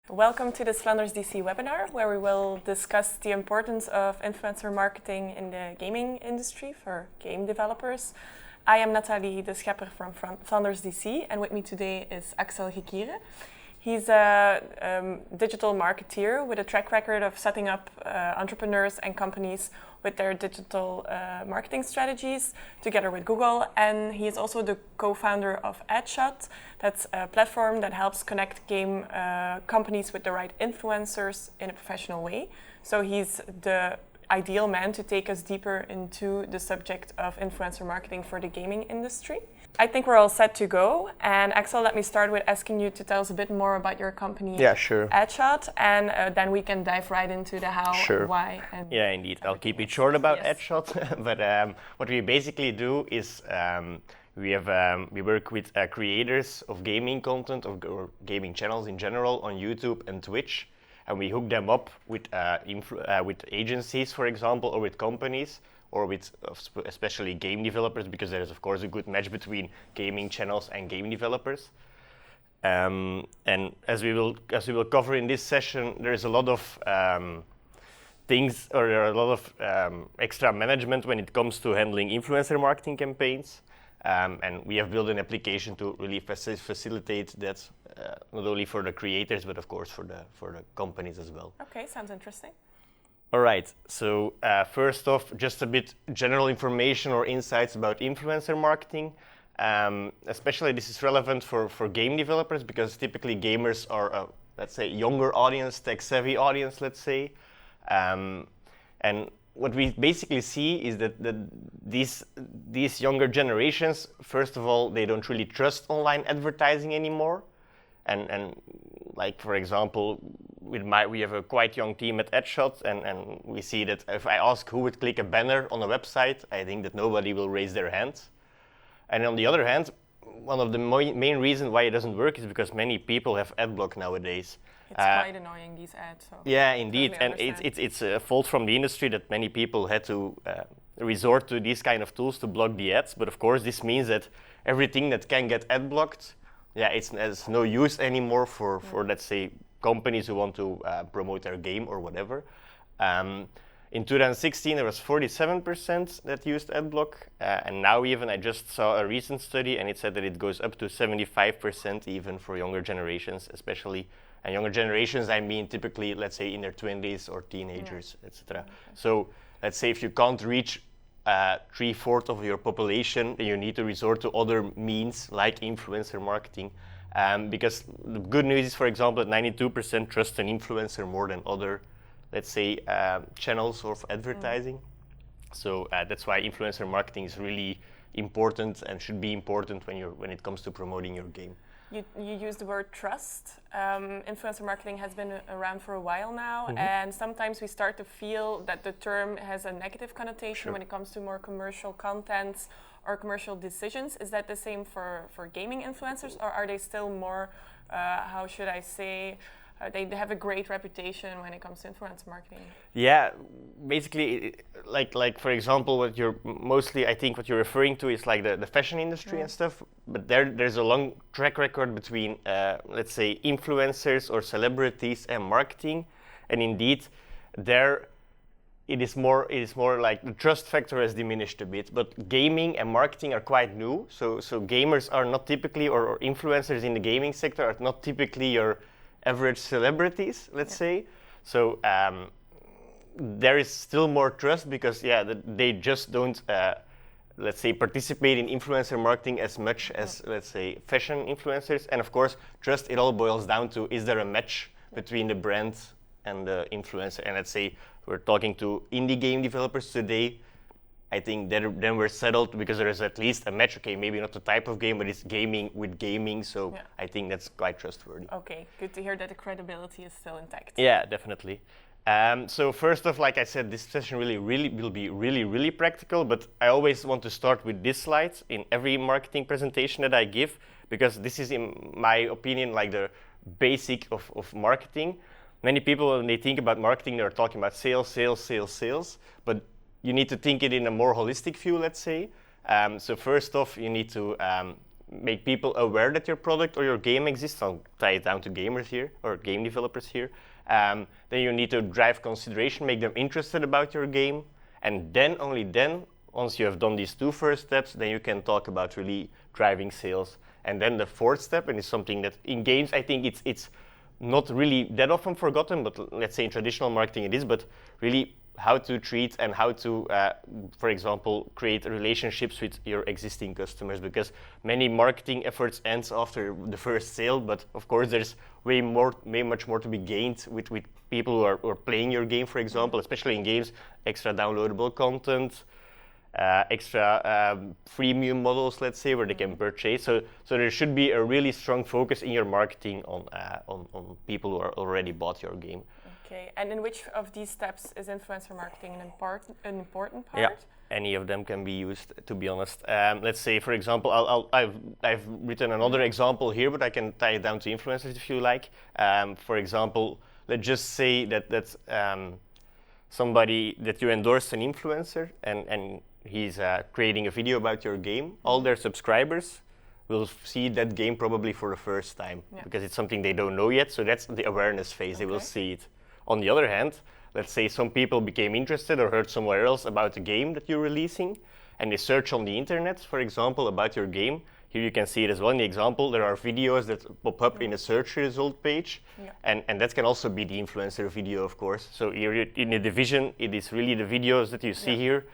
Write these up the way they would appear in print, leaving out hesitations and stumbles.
Welcome to this Flanders DC webinar, where we will discuss the importance of influencer marketing in the gaming industry for game developers. I am Nathalie de Schepper from Flanders DC, and with me today is Axel Gekiere. He's a digital marketeer with a track record of setting up entrepreneurs and companies with their digital marketing strategies together with Google. And he is also the co-founder of Adshot. That's a platform that helps connect game companies with the right influencers in a professional way. So he's the ideal man to take us deeper into the subject of influencer marketing for the gaming industry. I think we're all set to go. And Axel, let me start with asking you to tell us a bit more about your company, Adshot, and then we can dive right into the how and why. And indeed. I'll keep it short about Adshot. But what we basically do is we work with creators of gaming content or gaming channels in general on YouTube and Twitch, and we hook them up with agencies, for example, or with companies, or with especially game developers, because there is of course a good match between gaming channels and game developers. And as we will cover in this session, there is a lot of things, or there are a lot of extra management when it comes to handling influencer marketing campaigns. And we have built an application to really facilitate that, not only for the creators, but of course for the companies as well. Okay, sounds interesting. All right, so first off, just a bit general information or insights about influencer marketing. Especially this is relevant for game developers, because typically gamers are a, let's say, younger audience, tech-savvy audience, let's say. And what we basically see is that these younger generations, first of all, they don't really trust online advertising anymore. And like, for example, we have a quite young team at Adshot, and we see that if I ask who would click a banner on a website, I think that nobody will raise their hand. And on the other hand, one of the main reasons why it doesn't work is because many people have ad block nowadays. It's quite annoying, these ads. So yeah, indeed, and it's a fault from the industry that many people had to resort to these kind of tools to block the ads. But of course, this means that everything that can get ad blocked, it's no use anymore for let's say, companies who want to promote their game or whatever. In 2016, there was 47% that used adblock, and now even I just saw a recent study, and it said that it goes up to 75% even for younger generations, especially. And younger generations, I mean typically, let's say, in their 20s or teenagers, etc. Okay. So let's say if you can't reach 3/4 of your population, then you need to resort to other means like influencer marketing. Because the good news is, for example, that 92% trust an influencer more than other, let's say, channels of advertising. So that's why influencer marketing is really important and should be important when it comes to promoting your game. You use the word trust. Influencer marketing has been around for a while now, and sometimes we start to feel that the term has a negative connotation when it comes to more commercial contents or commercial decisions. Is that the same for gaming influencers, or are they still more, how should I say, they have a great reputation when it comes to influencer marketing? Yeah, basically, like for example, what you're referring to is like the fashion industry and stuff. But there's a long track record between, let's say, influencers or celebrities and marketing, and indeed, it is more like the trust factor has diminished a bit. But gaming and marketing are quite new. So gamers are not typically, or influencers in the gaming sector are not typically your average celebrities, let's say. So there is still more trust because they just don't let's say participate in influencer marketing as much as, let's say, fashion influencers. And of course, trust, it all boils down to, is there a match between the brand and the influencer? And let's say we're talking to indie game developers today, I think then we're settled because there is at least a match. Okay, maybe not the type of game, but it's gaming with gaming. So I think that's quite trustworthy. Okay, good to hear that the credibility is still intact. Yeah, definitely. So first off, like I said, this session will be really practical, but I always want to start with this slide in every marketing presentation that I give, because this is, in my opinion, like the basic of marketing. Many people, when they think about marketing, they're talking about sales, but you need to think it in a more holistic view, let's say. So first off, you need to make people aware that your product or your game exists. I'll tie it down to gamers here, or game developers here. Then you need to drive consideration, make them interested about your game. And then, only then, once you have done these two first steps, then you can talk about really driving sales. And then the fourth step, and it's something that in games, I think it's not really that often forgotten, but let's say in traditional marketing it is, but really how to treat and how to, for example, create relationships with your existing customers, because many marketing efforts ends after the first sale, but of course there's way much more to be gained with people who are playing your game, for example, especially in games, extra downloadable content, extra freemium models, let's say, where they can purchase. So there should be a really strong focus in your marketing on people who are already bought your game. Okay, and in which of these steps is influencer marketing an important part? Yeah, any of them can be used, to be honest. Let's say, for example, I've written another example here, but I can tie it down to influencers if you like. For example, let's just say that somebody that you endorse an influencer and he's creating a video about your game. All their subscribers will see that game probably for the first time because it's something they don't know yet. So that's the awareness phase. They will see it. On the other hand, let's say some people became interested or heard somewhere else about the game that you're releasing, and they search on the internet, for example, about your game. Here you can see it as well in the example. There are videos that pop up in a search result page, and that can also be the influencer video, of course. So here in the division, it is really the videos that you see here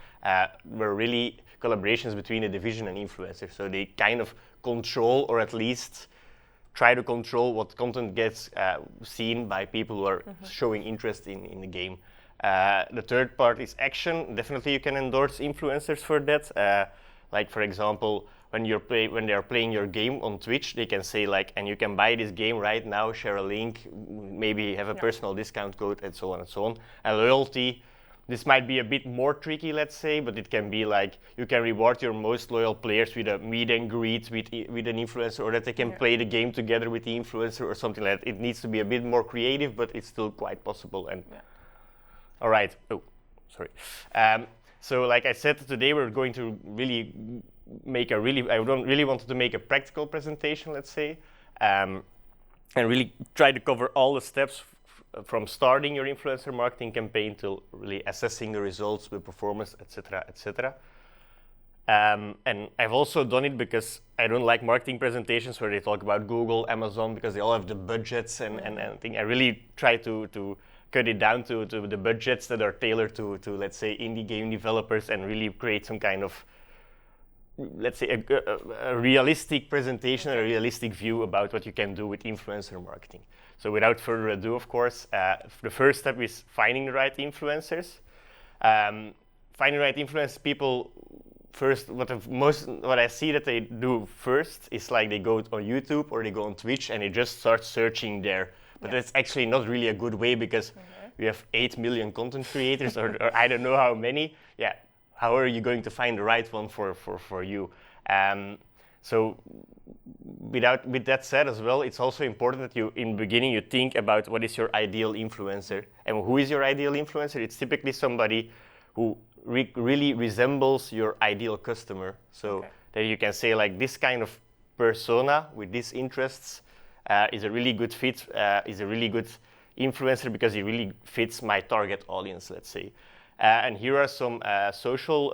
were really collaborations between a division and influencers. So they kind of control, or at least try to control what content gets seen by people who are showing interest in the game. The third part is action. Definitely you can endorse influencers for that. Like, for example, when they are playing your game on Twitch, they can say like, and you can buy this game right now, share a link, maybe have a personal discount code, and so on and so on. And loyalty, this might be a bit more tricky, let's say, but it can be like you can reward your most loyal players with a meet and greet with an influencer, or that they can play the game together with the influencer or something like that. It needs to be a bit more creative, but it's still quite possible. And all right. Oh, sorry. So like I said, today we're going to really make I really wanted to make a practical presentation, let's say, and really try to cover all the steps from starting your influencer marketing campaign to really assessing the results, the performance, etc., etc. And I've also done it because I don't like marketing presentations where they talk about Google, Amazon, because they all have the budgets and I think I really try to cut it down to the budgets that are tailored to let's say indie game developers, and really create some kind of, let's say, a realistic presentation, a realistic view about what you can do with influencer marketing. So without further ado, of course, the first step is finding the right influencers. Finding the right influencers, people first, what I see that they do first is like they go on YouTube or they go on Twitch and they just start searching there. But that's actually not really a good way, because we have 8 million content creators or I don't know how many. Yeah. How are you going to find the right one for you? So with that said as well, it's also important that you, in the beginning, you think about what is your ideal influencer. And who is your ideal influencer? It's typically somebody who really resembles your ideal customer. So that you can say like, this kind of persona with these interests is a really good fit, is a really good influencer because he really fits my target audience, let's say. And here are some social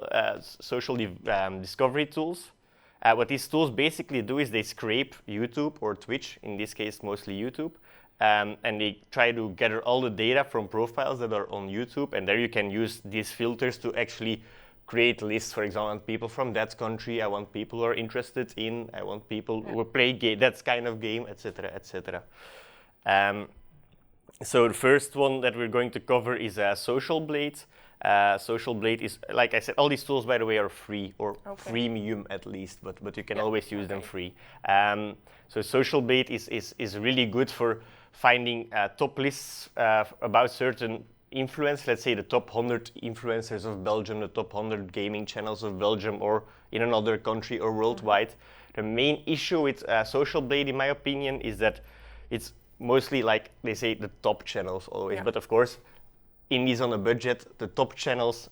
discovery tools. What these tools basically do is they scrape YouTube or Twitch, in this case mostly YouTube, and they try to gather all the data from profiles that are on YouTube, and there you can use these filters to actually create lists. For example, I want people from that country, I want people who are interested in, I want people who play that kind of game, etc., etc. So the first one that we're going to cover is Social Blade. Social Blade is, like I said, all these tools, by the way, are free, or freemium at least, but you can always use them free. So Social Blade is really good for finding top lists about certain influence, let's say the top 100 influencers of Belgium, the top 100 gaming channels of Belgium, or in another country or worldwide. The main issue with Social Blade, in my opinion, is that it's mostly, like they say, the top channels always. But of course, indies on a budget, the top channels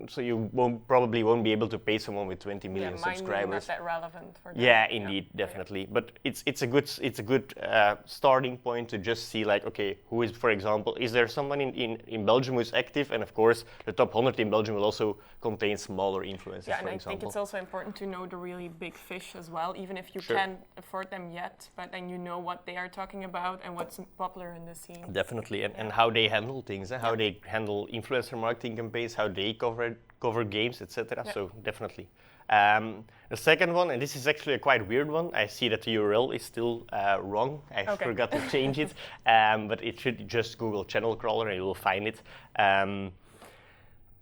so you probably won't be able to pay someone with 20 million subscribers. Not that relevant for them. Yeah, indeed, definitely. But it's a good starting point to just see like, okay, who is, for example, is there someone in Belgium who is active? And of course, the top 100 in Belgium will also contain smaller influencers. Yeah, for and I example. think it's also important to know the really big fish as well, even if you can't afford them yet. But then you know what they are talking about and what's popular in the scene. Definitely, and how they handle things, how they handle influencer marketing campaigns, how they cover games, etc. Yeah. So definitely. The second one, and this is actually a quite weird one. I see that the URL is still wrong. I forgot to change it, but it should just Google channel crawler and you will find it.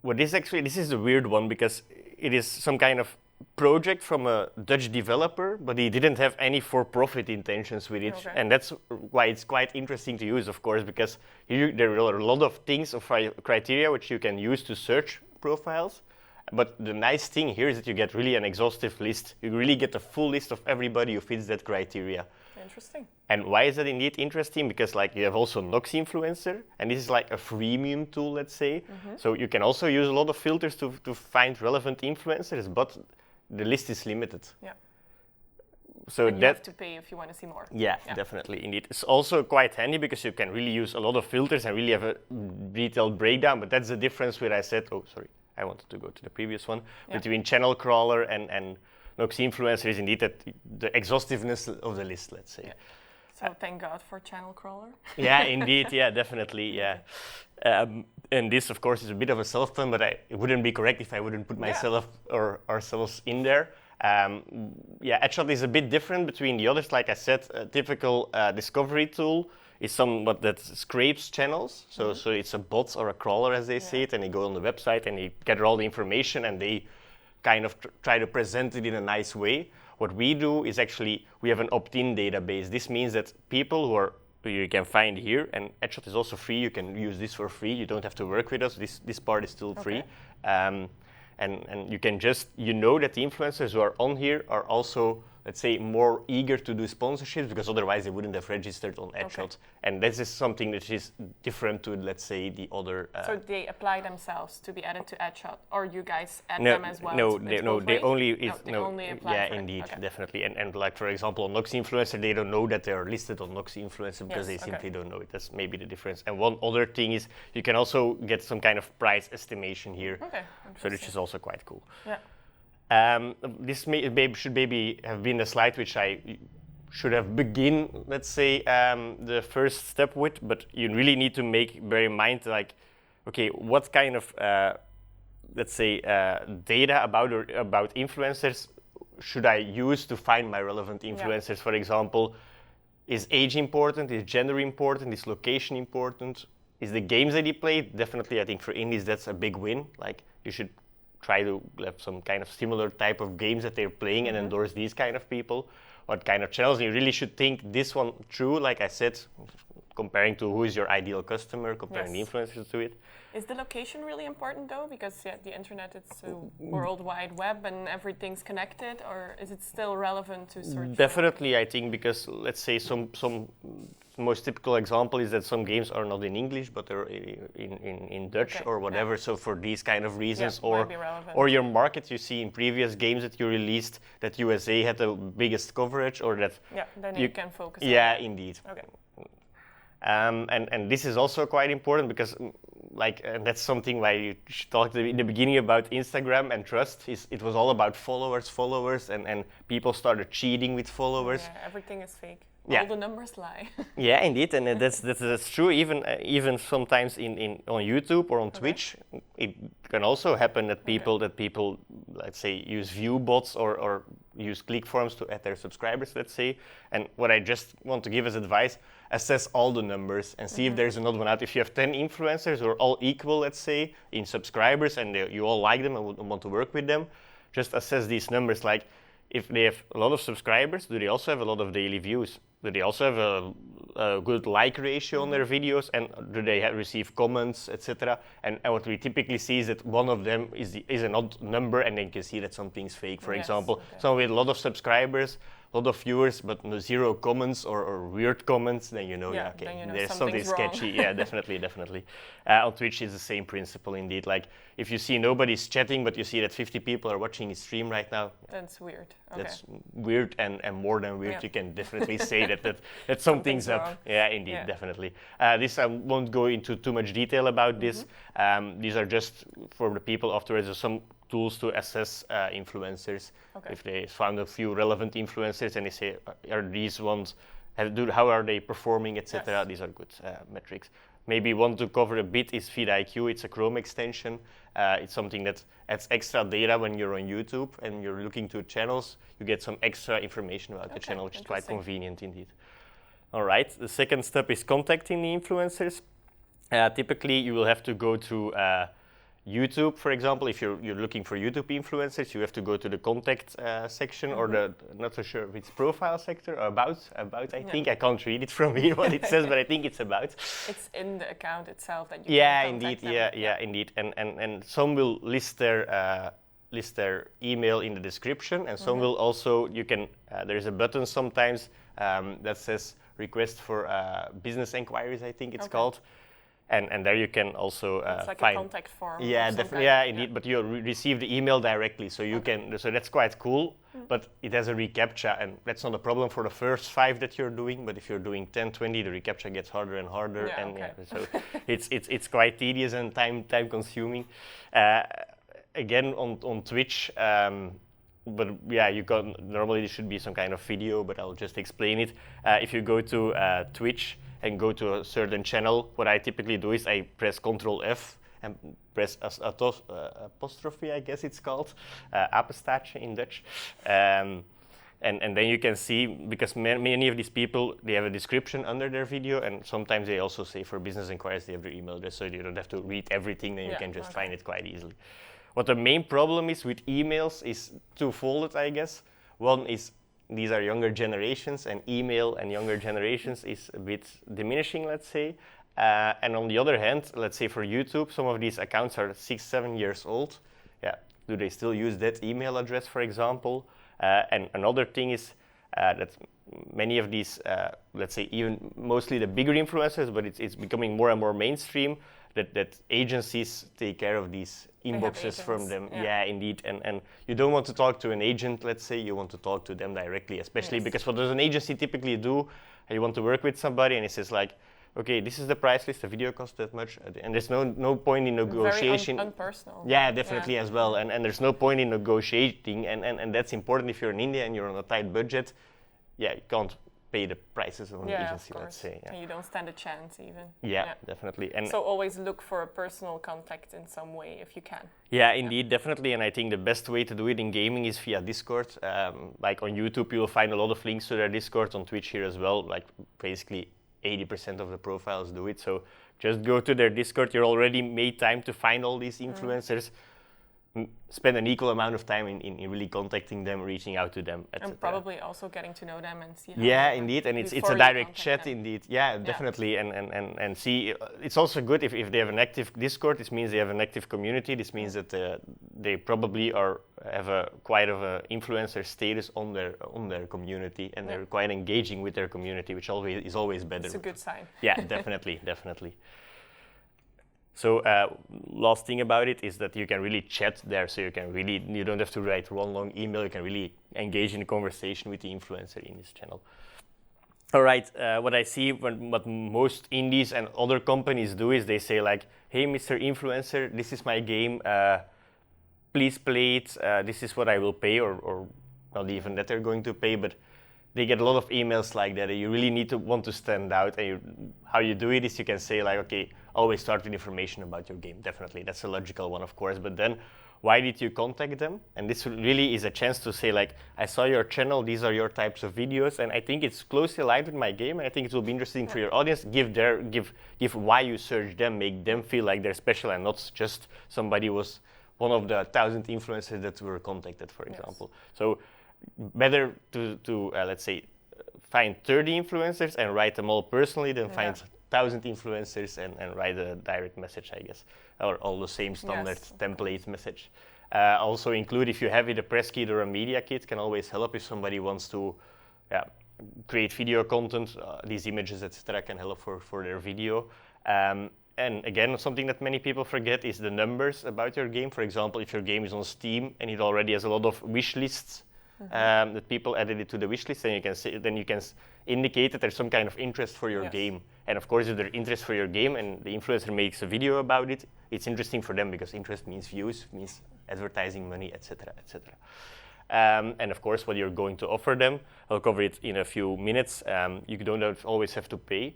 This is a weird one because it is some kind of project from a Dutch developer, but he didn't have any for-profit intentions with it. Okay. And that's why it's quite interesting to use, of course, because there are a lot of things of criteria which you can use to search profiles. But the nice thing here is that you get really an exhaustive list. You really get a full list of everybody who fits that criteria. Interesting. And why is that indeed interesting? Because like you have also Nox Influencer, and this is like a freemium tool, let's say. So you can also use a lot of filters to find relevant influencers, but the list is limited. Yeah. So and you have to pay if you want to see more. Yeah, definitely, indeed. It's also quite handy because you can really use a lot of filters and really have a detailed breakdown, but that's the difference where I said, I wanted to go to the previous one, between channel crawler and Nox Influencer is indeed that the exhaustiveness of the list, let's say. Yeah. So thank God for channel crawler. Yeah, indeed, definitely, and this, of course, is a bit of a self-pun, but it wouldn't be correct if I wouldn't put myself or ourselves in there. Adshot is a bit different between the others. Like I said, a typical discovery tool is somewhat that scrapes channels. So it's a bot or a crawler, as they say it, and they go on the website and they gather all the information and they kind of try to present it in a nice way. What we do is actually, we have an opt-in database. This means that people who you can find here, and Adshot is also free, you can use this for free, you don't have to work with us, this part is still free. And you can just, that the influencers who are on here are also, let's say, more eager to do sponsorships because otherwise they wouldn't have registered on Adshot. And this is something that is different to, let's say, the other. So they apply themselves to be added to Adshot, or you guys add them as well? They only apply. Yeah, indeed, definitely. And like for example, on Nox Influencer, they don't know that they are listed on Nox Influencer because they simply don't know it. That's maybe the difference. And one other thing is you can also get some kind of price estimation here. So which is also quite cool. Yeah. This should maybe have been the slide which I should have begin, let's say, the first step with, but you really need to bear in mind, like, okay, what kind of, let's say, data about influencers should I use to find my relevant influencers? For example, is age important? Is gender important? Is location important? Is the games that he played? Definitely, I think for indies that's a big win. Like, you should try to have some kind of similar type of games that they're playing and endorse these kind of people. What kind of channels? You really should think this one through, like I said, comparing to who is your ideal customer, comparing the influencers to it. Is the location really important though? Because the internet, it's a world wide web and everything's connected, or is it still relevant to search? Definitely, I think, because let's say some most typical example is that some games are not in English, but they're in Dutch or whatever. So for these kind of reasons, or your market, you see in previous games that you released that USA had the biggest coverage, or that then you can focus. Yeah, indeed. And this is also quite important because, and that's something why you talked in the beginning about Instagram and trust. It was all about followers, and people started cheating with followers. Yeah, everything is fake. Yeah. All the numbers lie. Yeah, indeed, and that's true. Even sometimes on YouTube or on Twitch, it can also happen that people let's say use view bots or use click forms to add their subscribers. Let's say, and what I just want to give as advice: assess all the numbers and see if there's another one out. If you have 10 influencers who are all equal, let's say, in subscribers, and you all like them and want to work with them, just assess these numbers. Like, if they have a lot of subscribers, do they also have a lot of daily views? Do they also have a good like ratio on their videos? And do they receive comments, etc.? And what we typically see is that one of them is an odd number, and then you can see that something's fake. For example, someone with a lot of subscribers a lot of viewers but no zero comments or weird comments, then you know, there's something sketchy. Yeah, definitely. On Twitch it's the same principle indeed. Like if you see nobody's chatting but you see that 50 people are watching his stream right now, that's weird. That's weird and more than weird. You can definitely say that something's up. Wrong. Yeah, indeed, definitely. This I won't go into too much detail about this. These are just for the people afterwards. There's some tools to assess influencers. If they found a few relevant influencers and they say, are these ones, how are they performing, etc. These are good metrics. Maybe one to cover a bit is FeedIQ. It's a Chrome extension. It's something that adds extra data when you're on YouTube and you're looking to channels. You get some extra information about the channel, which is quite convenient indeed. All right, the second step is contacting the influencers. Typically, you will have to go to YouTube, for example. If you're looking for YouTube influencers, you have to go to the contact section or the, not so sure if it's profile sector or about. I think I can't read it from here what it says, but I think it's about. It's in the account itself that you can contact them. Yeah, indeed. And some will list their email in the description, and some will also, you can, there's a button sometimes that says request for business inquiries, I think it's called. And there you can also it's like find a contact form. Yeah, definitely. Yeah, indeed. But you receive the email directly, so you can. So that's quite cool. But it has a reCAPTCHA, and that's not a problem for the first 5 that you're doing. But if you're doing 10, 20, the reCAPTCHA gets harder and harder, so it's quite tedious and time consuming. Again, on Twitch. But yeah, you can normally there should be some kind of video, but I'll just explain it. If you go to Twitch and go to a certain channel, what I typically do is I press Ctrl F and press apostrophe, I guess it's called, apenstaartje in Dutch. And then you can see, because many of these people, they have a description under their video, and sometimes they also say for business inquiries they have their email address, so you don't have to read everything, then you can just find it quite easily. What the main problem is with emails is twofold, I guess. One is these are younger generations, and email and younger generations is a bit diminishing, let's say. And on the other hand, let's say for YouTube, some of these accounts are 6-7 years old. Yeah, do they still use that email address, for example? And another thing is that many of these, let's say even mostly the bigger influencers, but it's becoming more and more mainstream, that agencies take care of these inboxes from them. Yeah, indeed. And you don't want to talk to an agent, let's say, you want to talk to them directly, especially because what does an agency typically do? You want to work with somebody and it says like, okay, this is the price list, the video costs that much, and there's no point in negotiation. Very unpersonal. Yeah, definitely as well. And there's no point in negotiating, and that's important if you're in India and you're on a tight budget. Yeah, you can't pay the prices of an agency, let's say. And you don't stand a chance even. Yeah, definitely. And so always look for a personal contact in some way if you can. Yeah, indeed, definitely. And I think the best way to do it in gaming is via Discord. Like on YouTube, you'll find a lot of links to their Discord. On Twitch here as well, like basically 80% of the profiles do it. So just go to their Discord. You're already made time to find all these influencers. Spend an equal amount of time in really contacting them, reaching out to them, etc. And probably also getting to know them and see how indeed, and it's a direct chat them. Indeed. Yeah, definitely. And see, it's also good if they have an active Discord. This means they have an active community. This means that they probably have quite of a influencer status on their community, and they're quite engaging with their community, which is always better. It's a good sign. Yeah, definitely. So last thing about it is that you can really chat there, so you don't have to write one long email, you can really engage in a conversation with the influencer in this channel. All right, what I see, what most indies and other companies do is they say like, hey, Mr. Influencer, this is my game, please play it, this is what I will pay, or not even that they're going to pay, but they get a lot of emails like that. You really want to stand out. And how you do it is you can say like, okay, always start with information about your game. Definitely, that's a logical one, of course. But then, why did you contact them? And this really is a chance to say like, I saw your channel. These are your types of videos, and I think it's closely aligned with my game. And I think it will be interesting for your audience. Give why you search them. Make them feel like they're special and not just somebody was one of the 1,000 influencers that were contacted, for example. So better to let's say, find 30 influencers and write them all personally than find 1,000 influencers and write a direct message, I guess, or all the same standard template message. Also include, if you have it, a press kit or a media kit can always help if somebody wants to create video content. These images, etc., can help for their video. And again, something that many people forget is the numbers about your game. For example, if your game is on Steam and it already has a lot of wish lists, that people added it to the wish list, then you can indicate that there's some kind of interest for your game. And of course, if there's interest for your game and the influencer makes a video about it, it's interesting for them because interest means views, means advertising money, etc., etc. And of course, what you're going to offer them, I'll cover it in a few minutes. You don't always have to pay,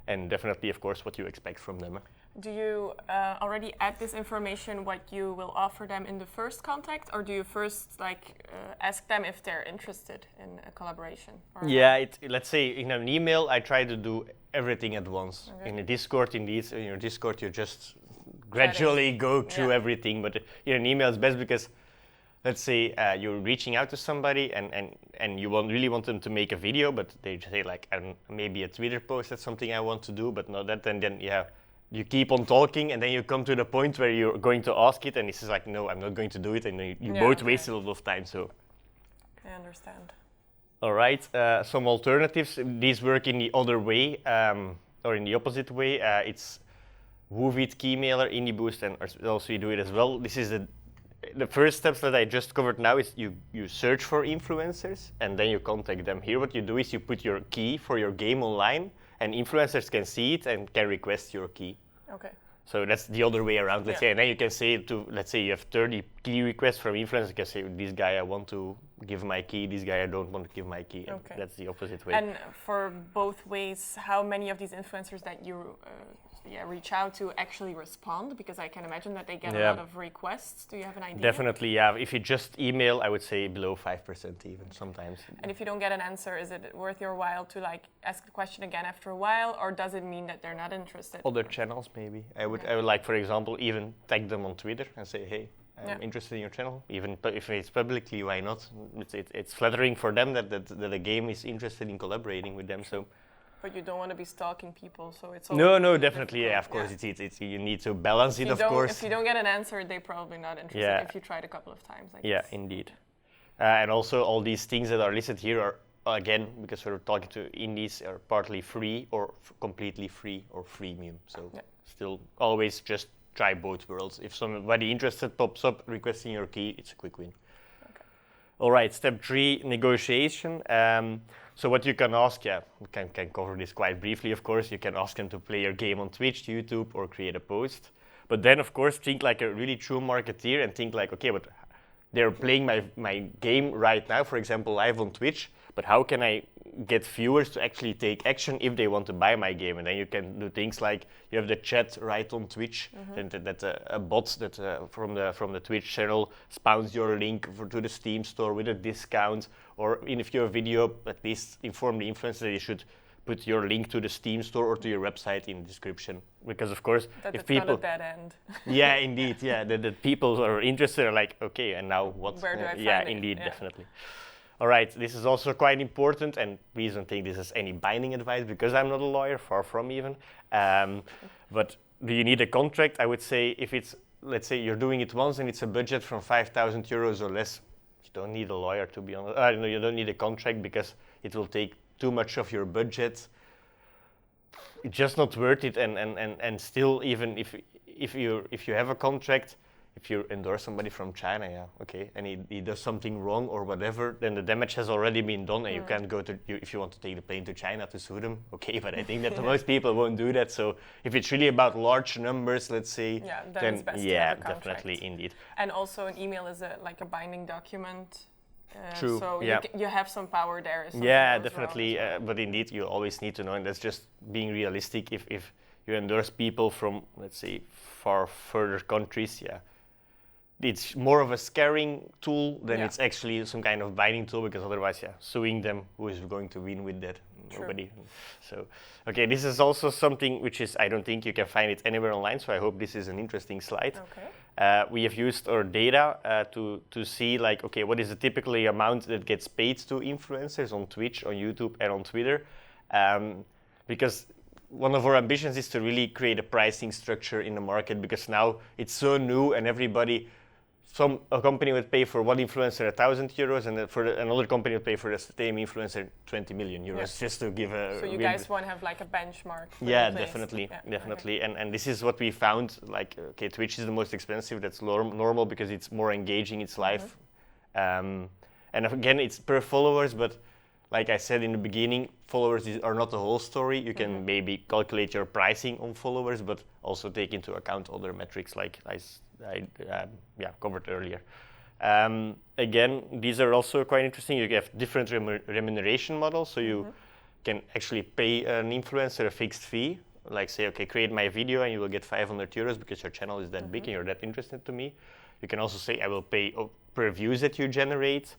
and definitely, of course, what you expect from them. Do you already add this information, what you will offer them in the first contact, or do you first ask them if they're interested in a collaboration? Let's say in an email, I try to do everything at once. Okay. In a Discord, in your Discord, you just gradually go through everything. But in an email, it's best because, let's say you're reaching out to somebody and you really want them to make a video, but they say maybe a Twitter post, that's something I want to do, but not that, and then you keep on talking, and then you come to the point where you're going to ask it, and it's like, no, I'm not going to do it, and you both wasted a lot of time. So I understand. All right, some alternatives. These work in the other way, or in the opposite way. It's Woovid, Keymailer, IndieBoost, and also you do it as well. This is the first steps that I just covered now is you search for influencers, and then you contact them. Here what you do is you put your key for your game online, and influencers can see it and can request your key. Okay. So that's the other way around, let's say. And then you can say let's say you have 30 key requests from influencers. You can say, this guy I want to give my key, this guy I don't want to give my key. Okay. And that's the opposite way. And for both ways, how many of these influencers that you reach out to actually respond? Because I can imagine that they get a lot of requests. Do you have an idea? Definitely, yeah. If you just email, I would say below 5% even sometimes. And if you don't get an answer, is it worth your while to ask the question again after a while, or does it mean that they're not interested? Other channels maybe. I would like, for example, even tag them on Twitter and say, hey, I'm interested in your channel. Even if it's publicly, why not? It's flattering for them that the game is interested in collaborating with them. So. But you don't want to be stalking people, so it's no, definitely, of course. It's you need to balance it, of course. If you don't get an answer, they're probably not interested. If you tried a couple of times, I guess. Yeah, indeed. And also, all these things that are listed here are, again, because we're talking to indies, are partly free or completely free or freemium. So still, always just try both worlds. If somebody interested pops up requesting your key, it's a quick win. Okay. All right, step 3, negotiation. So what you can ask, we can cover this quite briefly, of course. You can ask them to play your game on Twitch, YouTube, or create a post. But then, of course, think like a really true marketeer and think like, okay, but they're playing my game right now, for example, live on Twitch, but how can I get viewers to actually take action if they want to buy my game? And then you can do things like you have the chat right on Twitch, and that a bot that from the Twitch channel spawns your link to the Steam store with a discount, or if you have a video, at least inform the influencer that you should put your link to the Steam store or to your website in the description. Because of course, if people not a dead end. Yeah, indeed, the people are interested are like, okay, and now what? Where do I find it? Yeah, indeed, definitely. All right, this is also quite important, and please don't take this as any binding advice because I'm not a lawyer, far from even. But do you need a contract? I would say if it's, let's say you're doing it once and it's a budget from 5,000 euros or less, you don't need a lawyer, to be honest. No, you don't need a contract because it will take too much of your budget. It's just not worth it, and still, even if you have a contract, if you endorse somebody from China, okay, and he does something wrong or whatever, then the damage has already been done, and you can't go to, if you want to take the plane to China to sue them, okay, but I think that most people won't do that. So if it's really about large numbers, let's say, then it's best to have a contract. Definitely, indeed. And also an email is like a binding document. True. So you have some power there. Yeah, definitely. But indeed, you always need to know, and that's just being realistic. If you endorse people from, let's say, far further countries, it's more of a scaring tool than it's actually some kind of binding tool, because otherwise, suing them, who is going to win with that? True. Nobody. So, okay, this is also something which is, I don't think you can find it anywhere online, so I hope this is an interesting slide. Okay. We have used our data to see, like, okay, what is the typically amount that gets paid to influencers on Twitch, on YouTube, and on Twitter? Because one of our ambitions is to really create a pricing structure in the market, because now it's so new and everybody a company would pay for one influencer 1,000 euros, and another company would pay for the same influencer 20 million euros, just to give a. So you guys want to have like a benchmark? Yeah, definitely. Okay. And this is what we found. Like, okay, Twitch is the most expensive. That's normal because it's more engaging. It's live, and again, it's per followers. But like I said in the beginning, followers are not the whole story. You can maybe calculate your pricing on followers, but also take into account other metrics like I covered earlier. Again, these are also quite interesting. You have different remuneration models, so you can actually pay an influencer a fixed fee, like say, okay, create my video and you will get 500 euros because your channel is that big and you're that interested to me. You can also say, I will pay per views that you generate.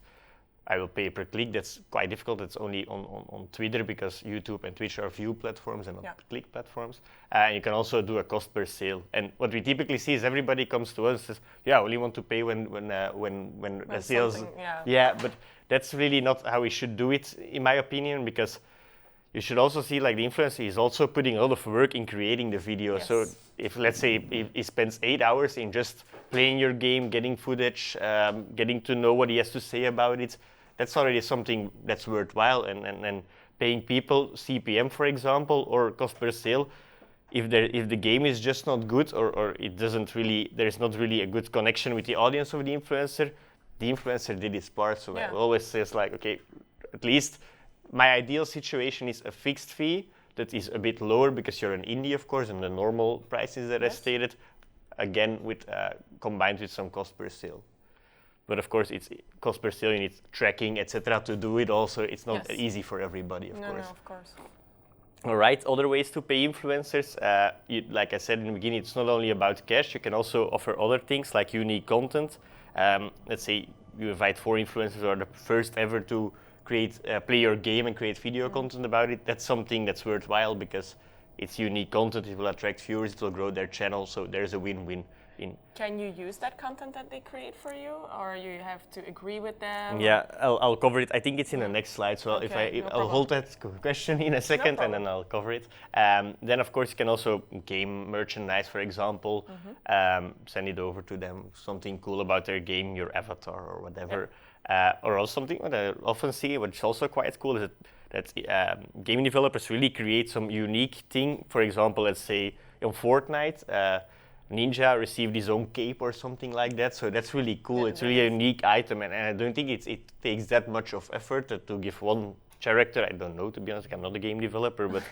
I will pay per click. That's quite difficult. It's only on Twitter because YouTube and Twitch are view platforms and not click platforms. And you can also do a cost per sale. And what we typically see is everybody comes to us and says, "Yeah, I only want to pay when the sales." Yeah, but that's really not how we should do it, in my opinion, because you should also see like the influencer is also putting a lot of work in creating the video. Yes. So if let's say he spends 8 hours in just playing your game, getting footage, getting to know what he has to say about it, that's already something that's worthwhile. And paying people CPM, for example, or cost per sale, if the game is just not good or it doesn't really, there's not really a good connection with the audience of the influencer did his part. So I always says like, okay, at least my ideal situation is a fixed fee that is a bit lower because you're an indie, of course, and the normal prices that I stated, again, with combined with some cost per sale. But of course, it's cost per sale, you need tracking, etc. to do it also. It's not easy for everybody, of course. No, of course. All right, other ways to pay influencers. Like I said in the beginning, it's not only about cash. You can also offer other things like unique content. Let's say you invite 4 influencers who are the first ever to play your game and create video content about it. That's something that's worthwhile because it's unique content. It will attract viewers. It will grow their channel. So there's a win-win. Can you use that content that they create for you, or you have to agree with them? Yeah, I'll cover it. I think it's in the next slide, so I'll hold that question in a second and then I'll cover it. Then, of course, you can also game merchandise, for example, send it over to them, something cool about their game, your avatar or whatever. Or also something that I often see, which is also quite cool, is that game developers really create some unique thing. For example, let's say on Fortnite, Ninja received his own cape or something like that, so that's really cool. It's really a unique item, and I don't think it takes that much of effort to give one character, I don't know, to be honest, I'm not a game developer, but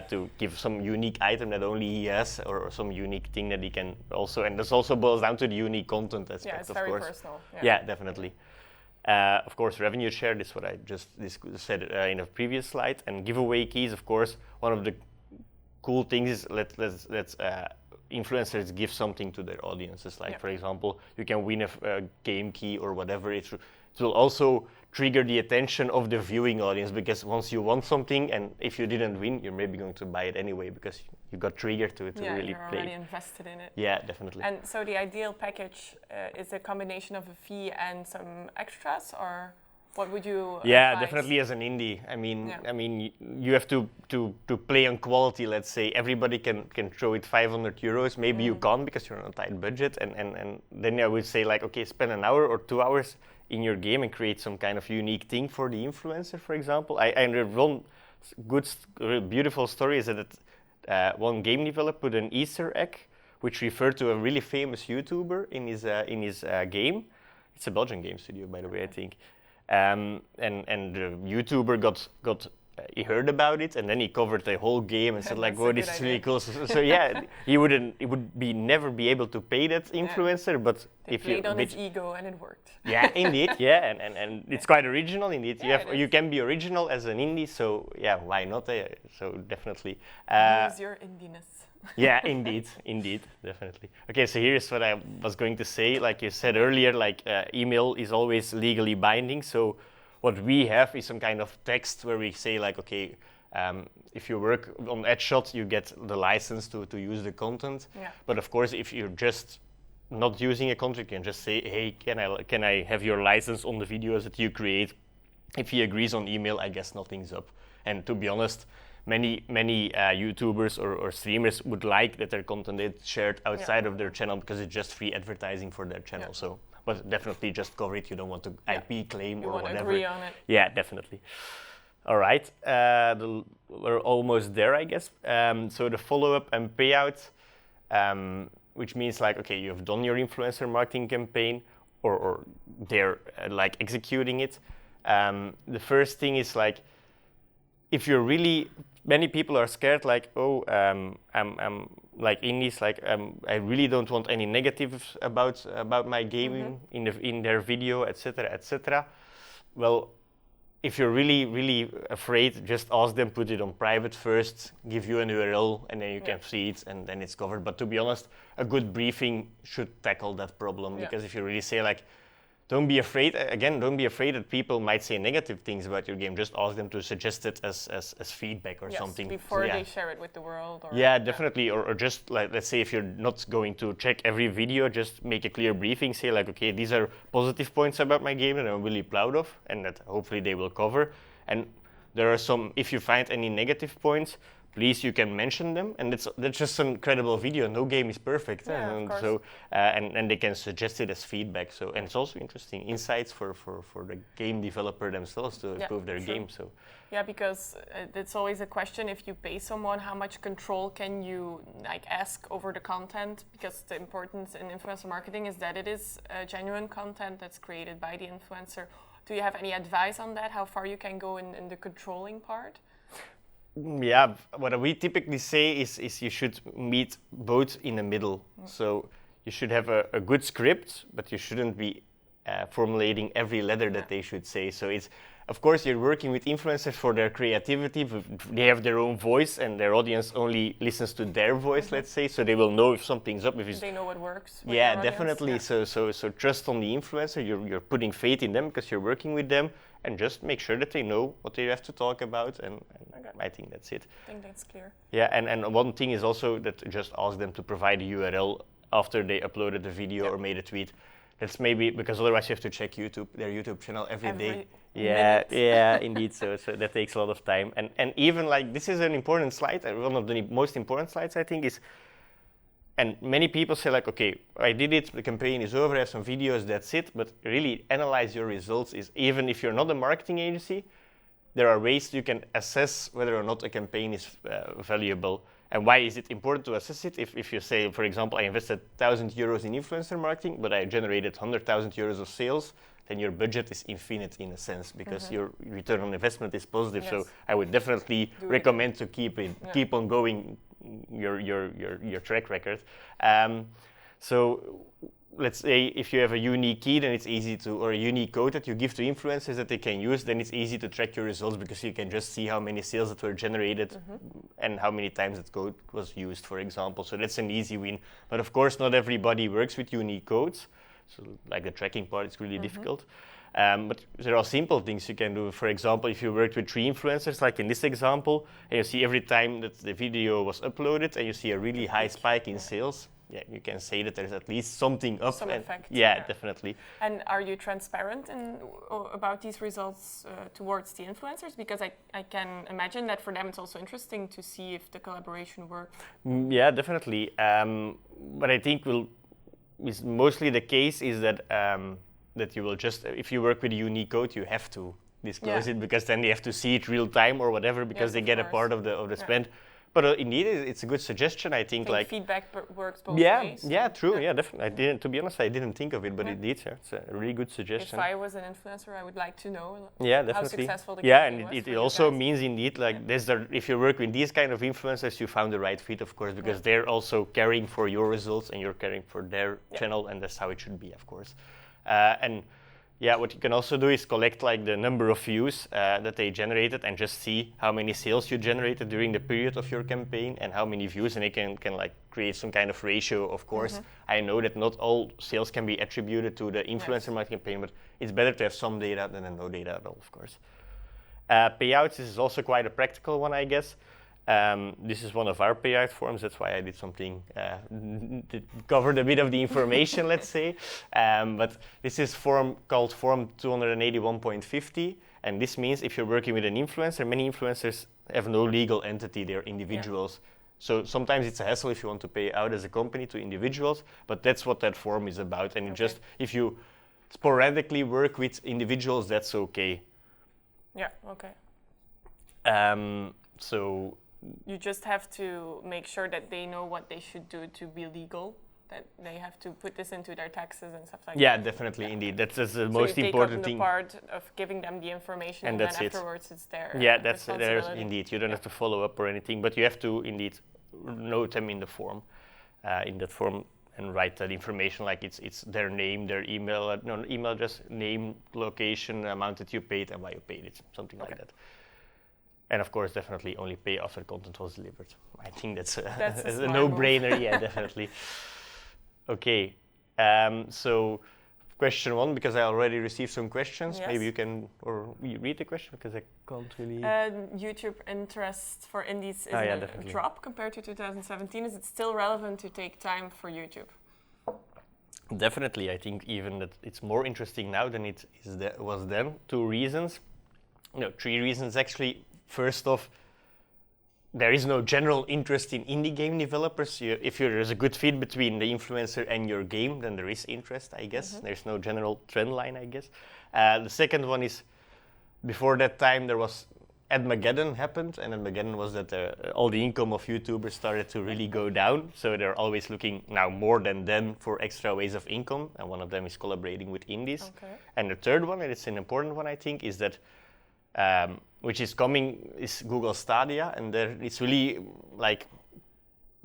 to give some unique item that only he has, or some unique thing that he can also, and this also boils down to the unique content aspect, of course. Yeah, it's very personal. Yeah, definitely. Of course, revenue share, this is what I just said in a previous slide, and giveaway keys, of course, one of the cool things is let's influencers give something to their audiences. Like, for example, you can win a game key or whatever. It will also trigger the attention of the viewing audience, because once you want something, and if you didn't win, you're maybe going to buy it anyway because you got triggered to really play. Yeah, you're already invested in it. Yeah, definitely. And so the ideal package is a combination of a fee and some extras, or what would you advise? Definitely as an indie. I mean, you have to play on quality. Let's say everybody can throw it 500 euros. Maybe you can't because you're on a tight budget. And then I would say like, okay, spend an hour or 2 hours in your game and create some kind of unique thing for the influencer, for example. I read one good, beautiful story is that one game developer put an Easter egg which referred to a really famous YouTuber in his game. It's a Belgian game studio, by the way, I think. And the YouTuber got he heard about it, and then he covered the whole game and said like, "Whoa, this is really cool." So yeah, he would never be able to pay that influencer, but if you played on his ego and it worked. Yeah, indeed. Yeah, and it's quite original indeed. Yeah, you can be original as an indie, so yeah, why not? So definitely. Use your indiness. Yeah, indeed, definitely. Okay, so here's what I was going to say. Like you said earlier, like email is always legally binding. So what we have is some kind of text where we say like, okay, if you work on Adshot, you get the license to use the content. Yeah. But of course, if you're just not using a content, you can just say, hey, can I have your license on the videos that you create? If he agrees on email, I guess nothing's up. And to be honest, many YouTubers or streamers would like that their content is shared outside of their channel because it's just free advertising for their channel. Yeah. So, but definitely just cover it. You don't want to IP claim you or want whatever. to agree on it. Yeah, definitely. All right, we're almost there, I guess. So the follow-up and payout, which means like, okay, you've done your influencer marketing campaign, or they're like executing it. The first thing is like, if you're really, many people are scared, like, oh, I'm like indies, like I really don't want any negatives about my gaming in their video, etc., etc. Well, if you're really afraid, just ask them, put it on private first, give you an URL, and then you can see it, and then it's covered. But to be honest, a good briefing should tackle that problem, because if you really say like, don't be afraid, again, don't be afraid that people might say negative things about your game. Just ask them to suggest it as feedback or something. Before they share it with the world. Or Definitely. Or just like, let's say if you're not going to check every video, just make a clear briefing. Say like, okay, these are positive points about my game that I'm really proud of, and that hopefully they will cover. And there are some, if you find any negative points, please, you can mention them, and that's just an incredible video. No game is perfect, and so and they can suggest it as feedback. So, and it's also interesting insights for the game developer themselves to improve their game. So because it's always a question, if you pay someone, how much control can you like ask over the content? Because the importance in influencer marketing is that it is genuine content that's created by the influencer. Do you have any advice on that? How far you can go in the controlling part? Yeah, what we typically say is you should meet both in the middle. So you should have a good script, but you shouldn't be formulating every letter that they should say. So it's, of course, you're working with influencers for their creativity. They have their own voice, and their audience only listens to their voice, let's say. So they will know if something's up. If they know what works. Yeah, definitely. So trust on the influencer. You're putting faith in them because you're working with them, and just make sure that they know what they have to talk about. And I think that's it. I think that's clear. Yeah, and one thing is also that just ask them to provide a URL after they uploaded the video or made a tweet. That's maybe because otherwise you have to check their YouTube channel every day. Yeah, indeed. So that takes a lot of time. And even like, this is an important slide, one of the most important slides, I think, is, and many people say like, okay, I did it, the campaign is over, I have some videos, that's it. But really analyze your results is, even if you're not a marketing agency, there are ways you can assess whether or not a campaign is valuable. And why is it important to assess it? If you say, for example, I invested 1,000 euros in influencer marketing, but I generated 100,000 euros of sales, then your budget is infinite in a sense, because your return on investment is positive. So I would definitely recommend to keep on going your track record. So let's say if you have a unique key, then it's easy to, or a unique code that you give to influencers that they can use, then it's easy to track your results, because you can just see how many sales that were generated and how many times that code was used, for example. So that's an easy win. But of course, not everybody works with unique codes. So like the tracking part is really difficult. But there are simple things you can do. For example, if you worked with 3 influencers, like in this example, and you see every time that the video was uploaded and you see a really high spike in sales, you can say that there's at least something up. Some effect. Yeah, definitely. And are you transparent about these results towards the influencers? Because I can imagine that for them it's also interesting to see if the collaboration works. Yeah, definitely. What I think is mostly the case is that that you will just, if you work with a unique code, you have to disclose it, because then they have to see it real time or whatever, because they get a part of the spend. But indeed, it's a good suggestion. I think like feedback works both ways. Yeah, true. Yeah, definitely. To be honest, I didn't think of it, but indeed, it's a really good suggestion. If I was an influencer, I would like to know how successful the campaign was. It also means indeed like if you work with these kind of influencers, you found the right fit, of course, because they're also caring for your results and you're caring for their channel, and that's how it should be, of course. What you can also do is collect like the number of views that they generated, and just see how many sales you generated during the period of your campaign and how many views, and they can like create some kind of ratio, of course. I know that not all sales can be attributed to the influencer marketing campaign, but it's better to have some data than no data at all, of course. Payouts, this is also quite a practical one, I guess. This is one of our payout forms. That's why I did something that covered a bit of the information, let's say. But this is called form 281.50. And this means if you're working with an influencer, many influencers have no legal entity, they're individuals. So sometimes it's a hassle if you want to pay out as a company to individuals, but that's what that form is about. And just if you sporadically work with individuals, that's okay. Yeah, okay. So you just have to make sure that they know what they should do to be legal, that they have to put this into their taxes and stuff like that. Yeah, definitely, indeed. That's the most important thing. So you take up the part of giving them the information, and then afterwards it's their responsibility. Indeed. You don't have to follow up or anything, but you have to indeed note them in the form, in that form, and write that information, like it's their name, their email address, name, location, amount that you paid, and why you paid it, something like that. And of course, definitely only pay after content was delivered. I think that's a no-brainer. Yeah, definitely. Okay. So question 1, because I already received some questions. Yes. Maybe you can, or you read the question, because I can't really. YouTube interest for indies is a drop compared to 2017. Is it still relevant to take time for YouTube? Definitely. I think even that it's more interesting now than it was then. 2 reasons. No, 3 reasons actually. First off, there is no general interest in indie game developers. If there's a good fit between the influencer and your game, then there is interest, I guess. There's no general trend line, I guess. The second one is, before that time, there was Admageddon happened, and Admageddon was that all the income of YouTubers started to really go down. So they're always looking now more than then for extra ways of income, and one of them is collaborating with indies. Okay. And the third one, and it's an important one, I think, is that which is coming, is Google Stadia, and there it's really like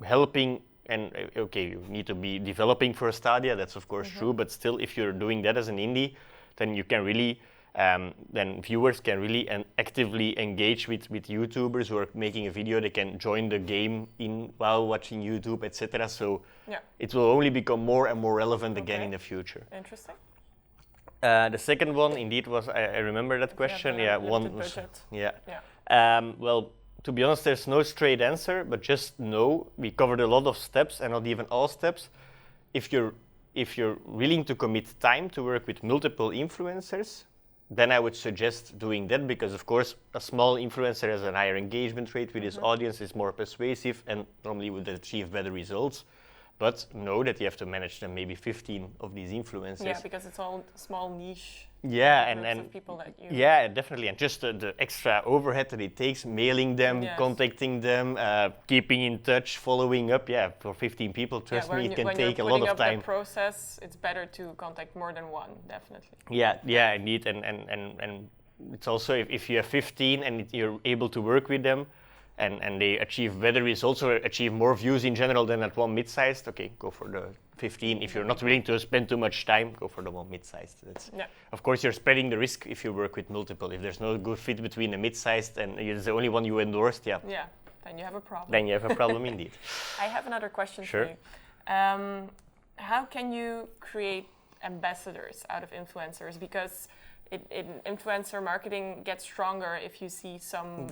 helping. And okay, you need to be developing for Stadia, that's of course true, but still, if you're doing that as an indie, then you can really, then viewers can really actively engage with YouTubers who are making a video. They can join the game while watching YouTube, etc. So it will only become more and more relevant again in the future. Interesting. The second one, indeed, was I remember that question. Well, to be honest, there's no straight answer, but just know we covered a lot of steps, and not even all steps. If you're willing to commit time to work with multiple influencers, then I would suggest doing that, because of course a small influencer has a higher engagement rate with his audience, is more persuasive, and normally would achieve better results. But know that you have to manage them, maybe 15 of these influencers. Yeah, because it's all small niche. And people that you. Yeah, definitely, and just the extra overhead that it takes, mailing them, contacting them, keeping in touch, following up. Yeah, for 15 people, trust me, it can take a lot of time. When you're putting up the process, it's better to contact more than one, definitely. Yeah, indeed, and it's also if you have 15 and you're able to work with them, and they achieve better results or achieve more views in general than at one mid-sized, okay, go for the 15. If you're not willing to spend too much time, go for the one mid-sized. Of course, you're spreading the risk if you work with multiple. If there's no good fit between the mid-sized and it's the only one you endorsed, then you have a problem. Then you have a problem indeed. I have another question for you. How can you create ambassadors out of influencers? Because influencer marketing gets stronger if you see some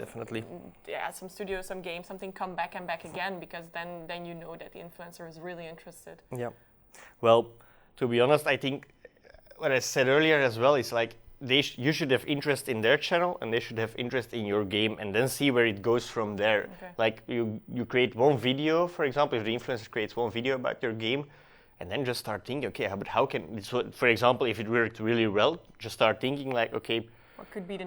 studio, some game, something come back and back again, because then you know that the influencer is really interested. Yeah. Well, to be honest, I think what I said earlier as well is like you should have interest in their channel and they should have interest in your game, and then see where it goes from there. Okay. Like you create one video, for example, if the influencer creates one video about your game, and then just start thinking, okay, but how can this, for example, if it worked really well, just start thinking like, okay, what could be the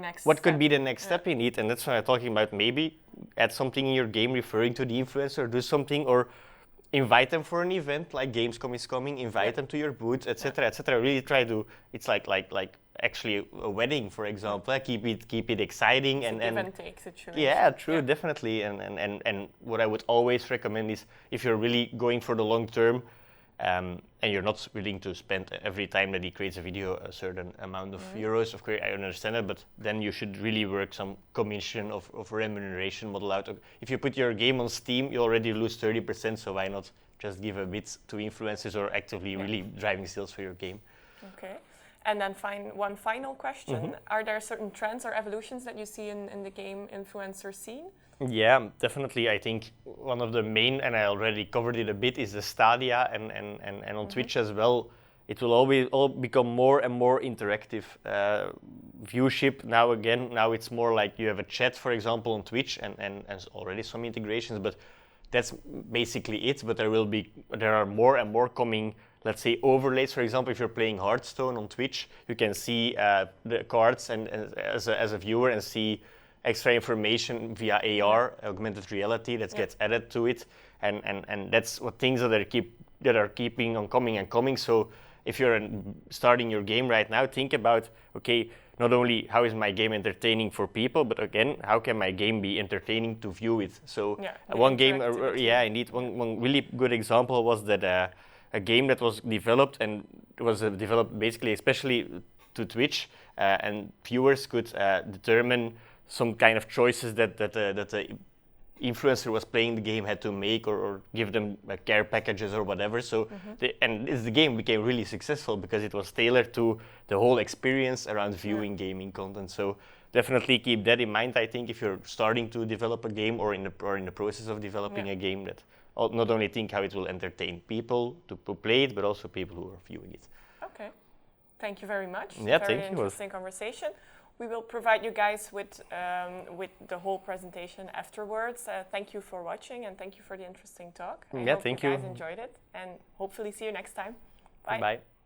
next step in it? And that's what I'm talking about. Maybe add something in your game referring to the influencer, do something, or invite them for an event like Gamescom is coming, invite them to your booth, etc., etc. Really try to, it's like actually a wedding, for example. Keep it exciting and give and take situation. Yeah, true, definitely. And what I would always recommend is, if you're really going for the long term, and you're not willing to spend every time that he creates a video a certain amount of euros, of course, I understand it, but then you should really work some commission of remuneration model out. If you put your game on Steam, you already lose 30%, so why not just give a bit to influencers or actively really driving sales for your game? Okay. And then one final question. Are there certain trends or evolutions that you see in the game influencer scene? Yeah, definitely. I think one of the main, and I already covered it a bit, is the Stadia and on Twitch as well. It will all become more and more interactive. viewership now it's more like you have a chat, for example, on Twitch, and already some integrations, but that's basically it. But there are more and more coming, let's say, overlays. For example, if you're playing Hearthstone on Twitch, you can see the cards and as a viewer and see extra information via AR, augmented reality, that gets added to it, and that's what things that are keeping on coming and coming. So if you're starting your game right now, think about, okay, not only how is my game entertaining for people, but again, how can my game be entertaining to view it? So one game, indeed, one really good example was that a game that was developed, and it was developed basically especially to Twitch, and viewers could determine some kind of choices that the influencer was playing the game had to make, or give them care packages or whatever. So the game became really successful because it was tailored to the whole experience around viewing gaming content. So definitely keep that in mind, I think, if you're starting to develop a game or in the process of developing a game, that not only think how it will entertain people to play it, but also people who are viewing it. Okay, thank you very much. Yeah, very thank you. Interesting conversation. We will provide you guys with the whole presentation afterwards. Thank you for watching, and thank you for the interesting talk. I hope thank you you. guys enjoyed it, and hopefully see you next time. Bye. Bye.